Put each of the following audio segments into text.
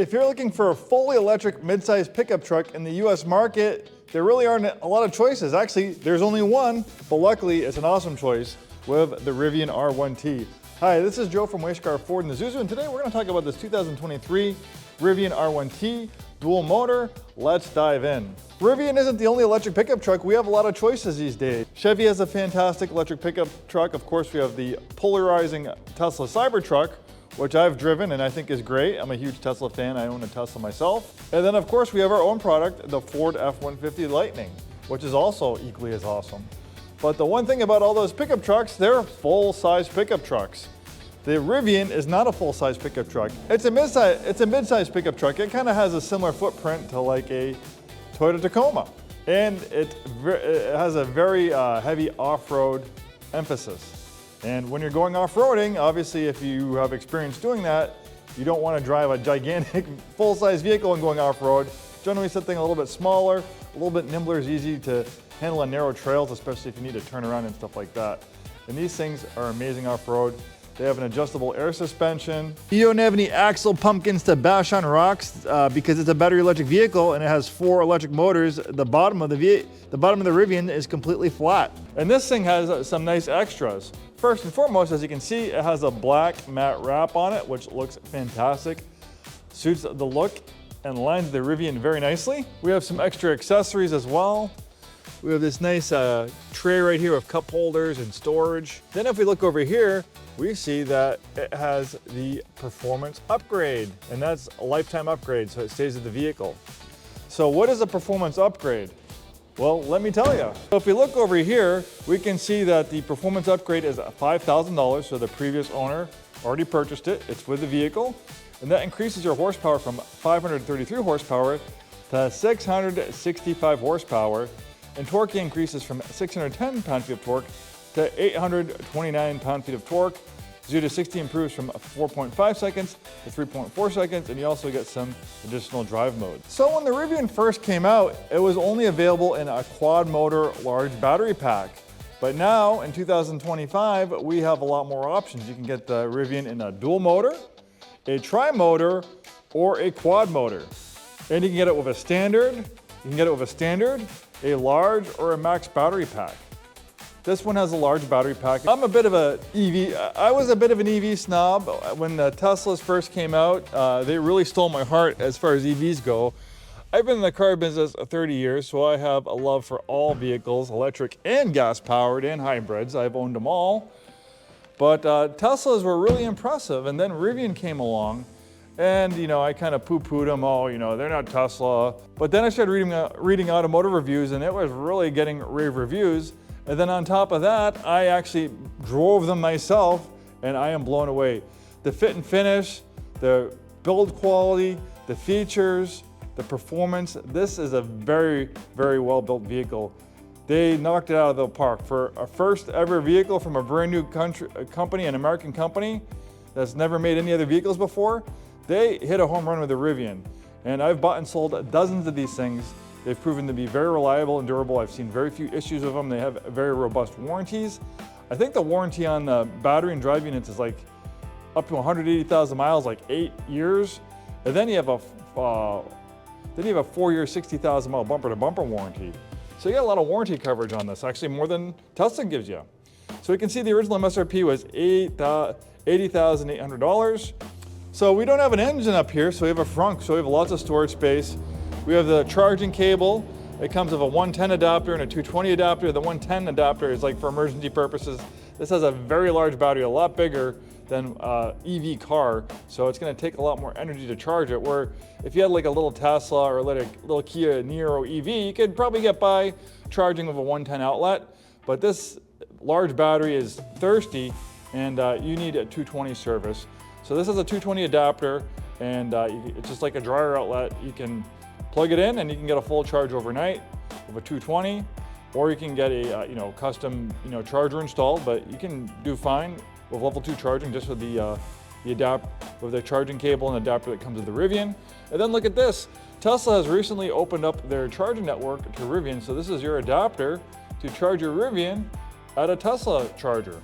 If you're looking for a fully electric mid-size pickup truck in the US market, there really aren't a lot of choices. Actually, there's only one, but luckily it's an awesome choice with the Rivian R1T. Hi, this is Joe from Way Scarff Ford Isuzu, and today we're going to talk about this 2023 Rivian R1T dual motor. Let's dive in. Rivian isn't the only electric pickup truck. We have a lot of choices these days. Chevy has a fantastic electric pickup truck. Of course, we have the polarizing Tesla Cybertruck, which I've driven and I think is great. I'm a huge Tesla fan. I own a Tesla myself. And then of course we have our own product, the Ford F-150 Lightning, which is also equally as awesome. But the one thing about all those pickup trucks, they're full-size pickup trucks. The Rivian is not a full-size pickup truck. It's a mid-size pickup truck. It kind of has a similar footprint to like a Toyota Tacoma. And it has a very heavy off-road emphasis. And when you're going off-roading, obviously if you have experience doing that, you don't want to drive a gigantic full-size vehicle and going off-road. Generally something a little bit smaller, a little bit nimbler is easy to handle on narrow trails, especially if you need to turn around and stuff like that. And these things are amazing off-road. They have an adjustable air suspension. You don't have any axle pumpkins to bash on rocks because it's a battery electric vehicle and it has 4 electric motors. The bottom of the Rivian is completely flat. And this thing has some nice extras. First and foremost, as you can see, it has a black matte wrap on it, which looks fantastic. Suits the look and lines the Rivian very nicely. We have some extra accessories as well. We have this nice tray right here with cup holders and storage. Then if we look over here, we see that it has the performance upgrade, and that's a lifetime upgrade, so it stays with the vehicle. So what is a performance upgrade? Well, let me tell you. So if we look over here, we can see that the performance upgrade is $5,000, so the previous owner already purchased it. It's with the vehicle, and that increases your horsepower from 533 horsepower to 665 horsepower, and torque increases from 610 pound-feet of torque to 829 pound-feet of torque. 0 to 60 improves from 4.5 seconds to 3.4 seconds, and you also get some additional drive modes. So when the Rivian first came out, it was only available in a quad motor large battery pack. But now in 2025, we have a lot more options. You can get the Rivian in a dual motor, a tri-motor, or a quad motor. And you can get it with a standard, a large, or a max battery pack. This one has a large battery pack. I was a bit of an EV snob. When the Teslas first came out, they really stole my heart as far as EVs go. I've been in the car business 30 years, so I have a love for all vehicles, electric and gas powered and hybrids. I've owned them all. But Teslas were really impressive, and then Rivian came along, and I kind of poo-pooed them. Oh, they're not Tesla. But then I started reading automotive reviews, and it was really getting rave reviews. And then on top of that, I actually drove them myself, and I am blown away. The fit and finish, the build quality, the features, the performance. This is a very, very well-built vehicle. They knocked it out of the park. For a first ever vehicle from a brand new company, an American company that's never made any other vehicles before, they hit a home run with the Rivian. And I've bought and sold dozens of these things. They've proven to be very reliable and durable. I've seen very few issues with them. They have very robust warranties. I think the warranty on the battery and drive units is like up to 180,000 miles, like 8 years. And then you have a 4-year, 60,000 mile bumper to bumper warranty. So you got a lot of warranty coverage on this, actually more than Tesla gives you. So you can see the original MSRP was $80,800. So we don't have an engine up here, so we have a Frunk, so we have lots of storage space. We have the charging cable. It comes with a 110 adapter and a 220 adapter. The 110 adapter is like for emergency purposes. This has a very large battery, a lot bigger than EV car, so it's gonna take a lot more energy to charge it, where if you had like a little Tesla or like a little Kia Niro EV, you could probably get by charging with a 110 outlet, but this large battery is thirsty, and you need a 220 service. So this is a 220 adapter, and it's just like a dryer outlet. You can plug it in and you can get a full charge overnight with a 220, or you can get a custom charger installed, but you can do fine with level 2 charging just with the charging cable and adapter that comes with the Rivian. And then look at this. Tesla has recently opened up their charging network to Rivian, so this is your adapter to charge your Rivian at a Tesla charger.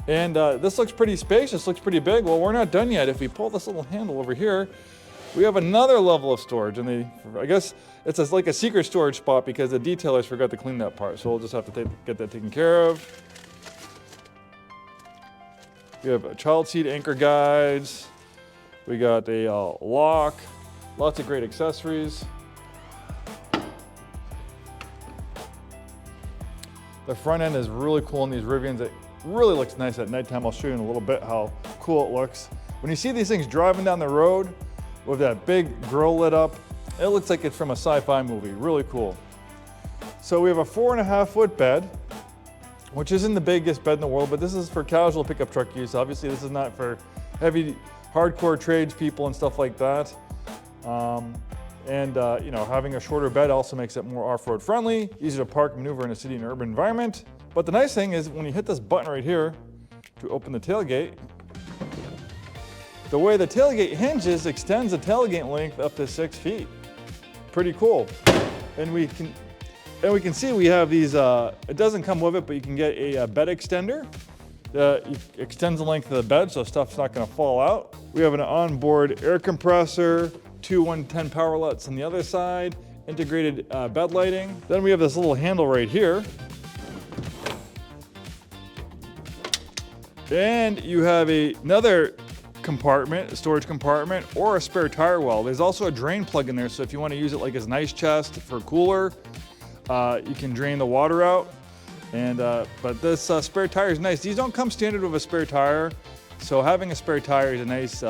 And this looks pretty spacious, looks pretty big. Well, we're not done yet. If we pull this little handle over here, we have another level of storage. And I guess it's like a secret storage spot because the detailers forgot to clean that part. So we'll just have to get that taken care of. We have a child seat anchor guides. We got a lock, lots of great accessories. The front end is really cool in these Rivians. It really looks nice at nighttime. I'll show you in a little bit how cool it looks. When you see these things driving down the road with that big grille lit up, it looks like it's from a sci-fi movie. Really cool. So we have a 4.5-foot bed, which isn't the biggest bed in the world, but this is for casual pickup truck use. Obviously, this is not for heavy, hardcore tradespeople and stuff like that. You know, having a shorter bed also makes it more off-road friendly, easier to park and maneuver in a city and urban environment. But the nice thing is when you hit this button right here to open the tailgate, the way the tailgate hinges extends the tailgate length up to 6 feet. Pretty cool. And we can see we have these, it doesn't come with it, but you can get a bed extender that extends the length of the bed so stuff's not gonna fall out. We have an onboard air compressor, 2 110 power outlets on the other side, integrated bed lighting. Then we have this little handle right here. And you have another compartment, a storage compartment, or a spare tire well. There's also a drain plug in there, so if you want to use it like as an ice chest for cooler, you can drain the water out. And but this spare tire is nice. These don't come standard with a spare tire, so having a spare tire is a nice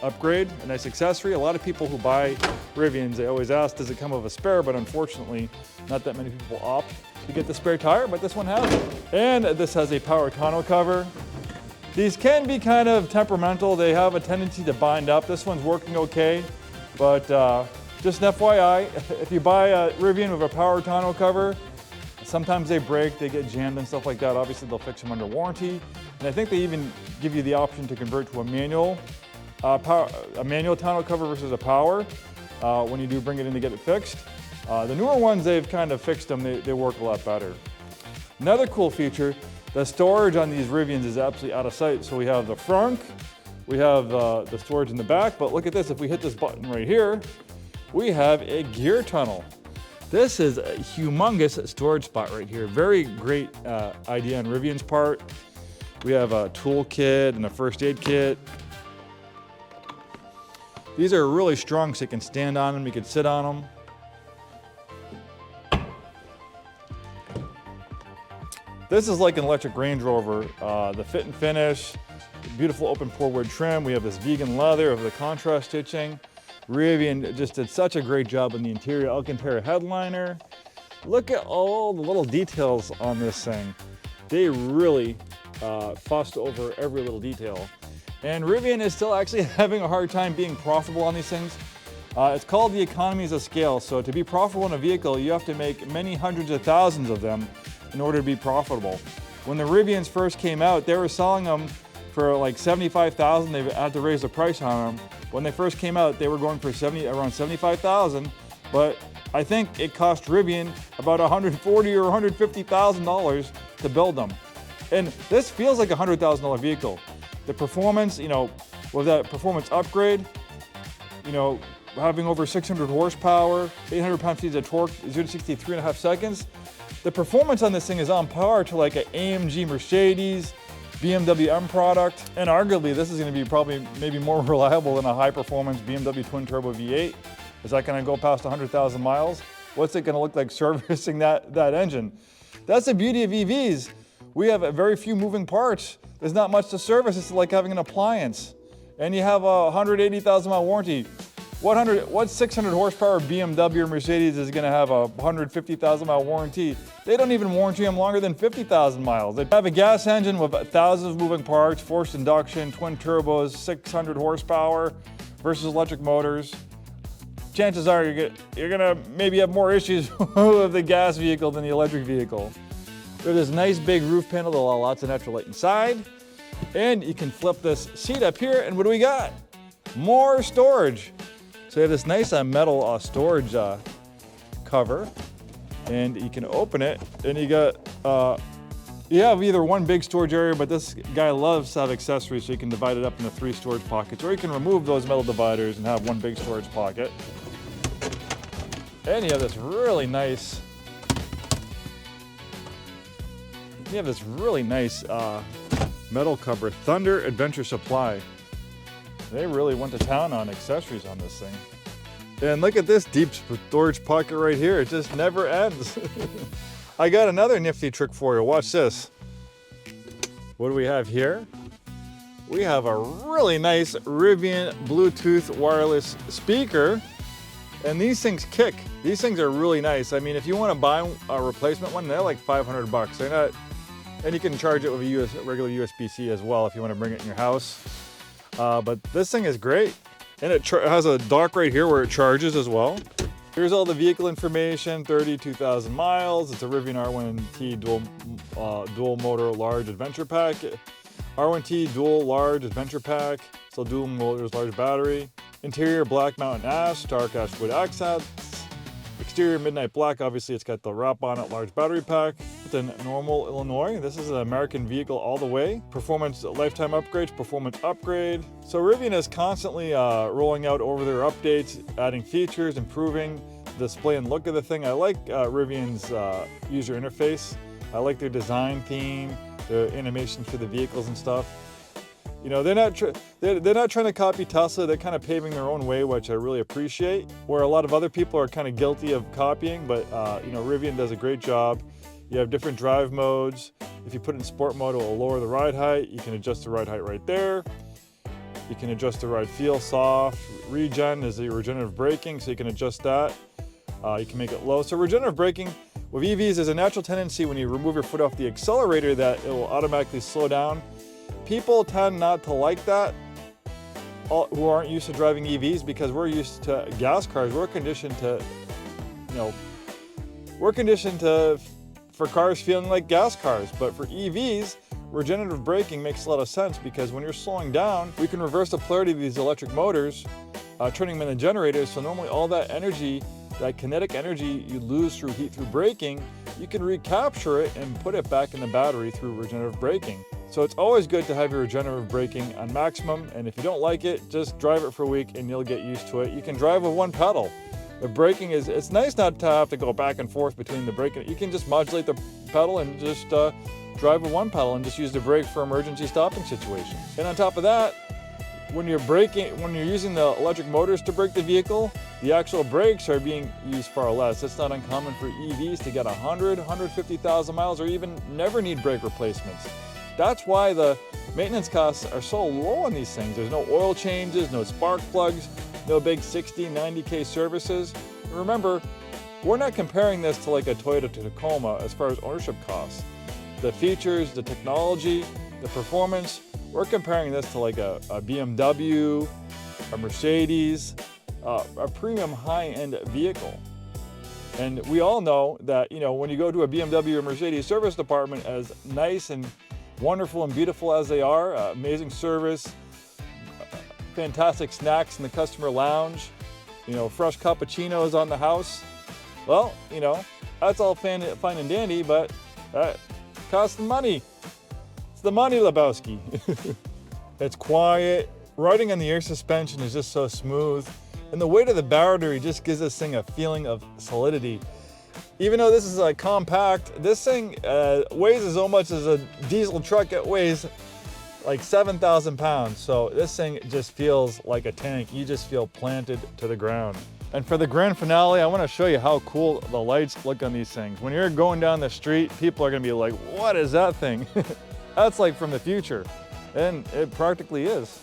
upgrade, a nice accessory. A lot of people who buy Rivians, they always ask, does it come with a spare? But unfortunately, not that many people opt to get the spare tire, but this one has it. And this has a power tonneau cover. These can be kind of temperamental. They have a tendency to bind up. This one's working okay, but just an FYI, if you buy a Rivian with a power tonneau cover, sometimes they break, they get jammed and stuff like that. Obviously, they'll fix them under warranty. And I think they even give you the option to convert to a manual tonneau cover versus a power when you do bring it in to get it fixed. The newer ones, they've kind of fixed them. They work a lot better. Another cool feature, the storage on these Rivians is absolutely out of sight. So we have the frunk, we have the storage in the back, but look at this. If we hit this button right here, we have a gear tunnel. This is a humongous storage spot right here. Very great idea on Rivian's part. We have a tool kit and a first aid kit. These are really strong, so you can stand on them, you can sit on them. This is like an electric Range Rover. The fit and finish, beautiful open pore wood trim. We have this vegan leather of the contrast stitching. Rivian just did such a great job on the interior. Alcantara headliner. Look at all the little details on this thing. They really fussed over every little detail. And Rivian is still actually having a hard time being profitable on these things. It's called the economies of scale. So to be profitable in a vehicle, you have to make many hundreds of thousands of them in order to be profitable. When the Rivians first came out, they were selling them for like $75,000. They had to raise the price on them. When they first came out, they were going for around $75,000, but I think it cost Rivian about $140,000 or $150,000 to build them. And this feels like a $100,000 vehicle. The performance, you know, with that performance upgrade, you know, having over 600 horsepower, 800 pound-feet of torque, 0 to 60 3.5 seconds. The performance on this thing is on par to like an AMG Mercedes, BMW M product, and arguably this is going to be probably maybe more reliable than a high-performance BMW twin-turbo V8. Is that going to go past 100,000 miles? What's it going to look like servicing that engine? That's the beauty of EVs. We have very few moving parts. There's not much to service. It's like having an appliance. And you have a 180,000 mile warranty. What 600 horsepower BMW or Mercedes is going to have a 150,000 mile warranty? They don't even warranty them longer than 50,000 miles. They have a gas engine with thousands of moving parts, forced induction, twin turbos, 600 horsepower versus electric motors. Chances are you're gonna maybe have more issues with the gas vehicle than the electric vehicle. We have this nice big roof panel that allows lots of natural light inside. And you can flip this seat up here, and what do we got? More storage. So you have this nice metal storage cover, and you can open it, and you got You have either one big storage area, but this guy loves to have accessories, so you can divide it up into 3 storage pockets, or you can remove those metal dividers and have one big storage pocket. And you have this really nice, metal cover, Thunder Adventure Supply. They really went to town on accessories on this thing. And look at this deep storage pocket right here. It just never ends. I got another nifty trick for you. Watch this. What do we have here? We have a really nice Rivian Bluetooth wireless speaker. And these things kick. These things are really nice. I mean, if you want to buy a replacement one, they're like $500. They're not, and you can charge it with a regular USB-C as well if you want to bring it in your house. But this thing is great. And it has a dock right here where it charges as well. Here's all the vehicle information, 32,000 miles. It's a Rivian R1T dual motor large adventure pack. R1T dual large adventure pack. So dual motors, large battery. Interior black mountain ash, dark ash wood accents. Exterior midnight black, obviously it's got the wrap on it, large battery pack. It's in Normal, Illinois. This is an American vehicle all the way. Performance lifetime upgrades, performance upgrade. So Rivian is constantly rolling out over their updates, adding features, improving the display and look of the thing. I like Rivian's user interface. I like their design theme, the animation for the vehicles and stuff. You know, they're not trying to copy Tesla. They're kind of paving their own way, which I really appreciate. Where a lot of other people are kind of guilty of copying, but you know, Rivian does a great job. You have different drive modes. If you put it in sport mode, it will lower the ride height. You can adjust the ride height right there. You can adjust the ride feel, soft. Regen is the regenerative braking, so you can adjust that. You can make it low. So regenerative braking with EVs, there's a natural tendency when you remove your foot off the accelerator that it will automatically slow down. People tend not to like that who aren't used to driving EVs because we're used to gas cars. We're conditioned to, for cars feeling like gas cars. But for EVs, regenerative braking makes a lot of sense because when you're slowing down, we can reverse the polarity of these electric motors, turning them into generators. So normally all that energy, that kinetic energy you lose through heat through braking, you can recapture it and put it back in the battery through regenerative braking. So it's always good to have your regenerative braking on maximum, and if you don't like it, just drive it for a week and you'll get used to it. You can drive with one pedal. The braking it's nice not to have to go back and forth between the braking. You can just modulate the pedal and just drive with one pedal and just use the brake for emergency stopping situations. And on top of that, when you're using the electric motors to brake the vehicle, the actual brakes are being used far less. It's not uncommon for EVs to get 150,000 miles or even never need brake replacements. That's why the maintenance costs are so low on these things. There's no oil changes, no spark plugs, no big 60, 90K services. And remember, we're not comparing this to like a Toyota Tacoma as far as ownership costs. The features, the technology, the performance, we're comparing this to like a BMW, a Mercedes, a premium high-end vehicle. And we all know that, when you go to a BMW or Mercedes service department, as nice and wonderful and beautiful as they are, amazing service, fantastic snacks in the customer lounge, fresh cappuccinos on the house. Well, that's all fine and dandy, but that costs money. It's the money, Lebowski. It's quiet. Riding on the air suspension is just so smooth. And the weight of the battery just gives this thing a feeling of solidity. Even though this is compact, this thing weighs as much as a diesel truck. It weighs like 7,000 pounds. So this thing just feels like a tank. You just feel planted to the ground. And for the grand finale, I want to show you how cool the lights look on these things. When you're going down the street, people are going to be like, what is that thing? That's like from the future. And it practically is.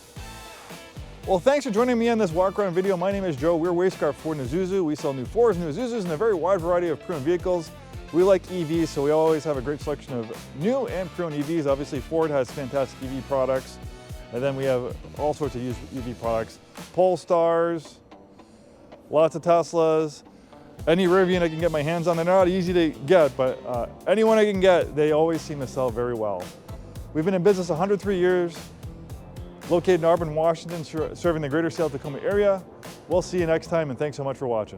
Well, thanks for joining me on this walk-around video. My name is Joe. We're Way Scarff Ford Isuzu. We sell new Fords, new Isuzus, and a very wide variety of pre-owned vehicles. We like EVs, so we always have a great selection of new and pre-owned EVs. Obviously, Ford has fantastic EV products. And then we have all sorts of used EV products. Polestars, lots of Teslas, any Rivian I can get my hands on. They're not easy to get, but anyone I can get, they always seem to sell very well. We've been in business 103 years. Located in Auburn, Washington, serving the greater Tacoma area. We'll see you next time, and thanks so much for watching.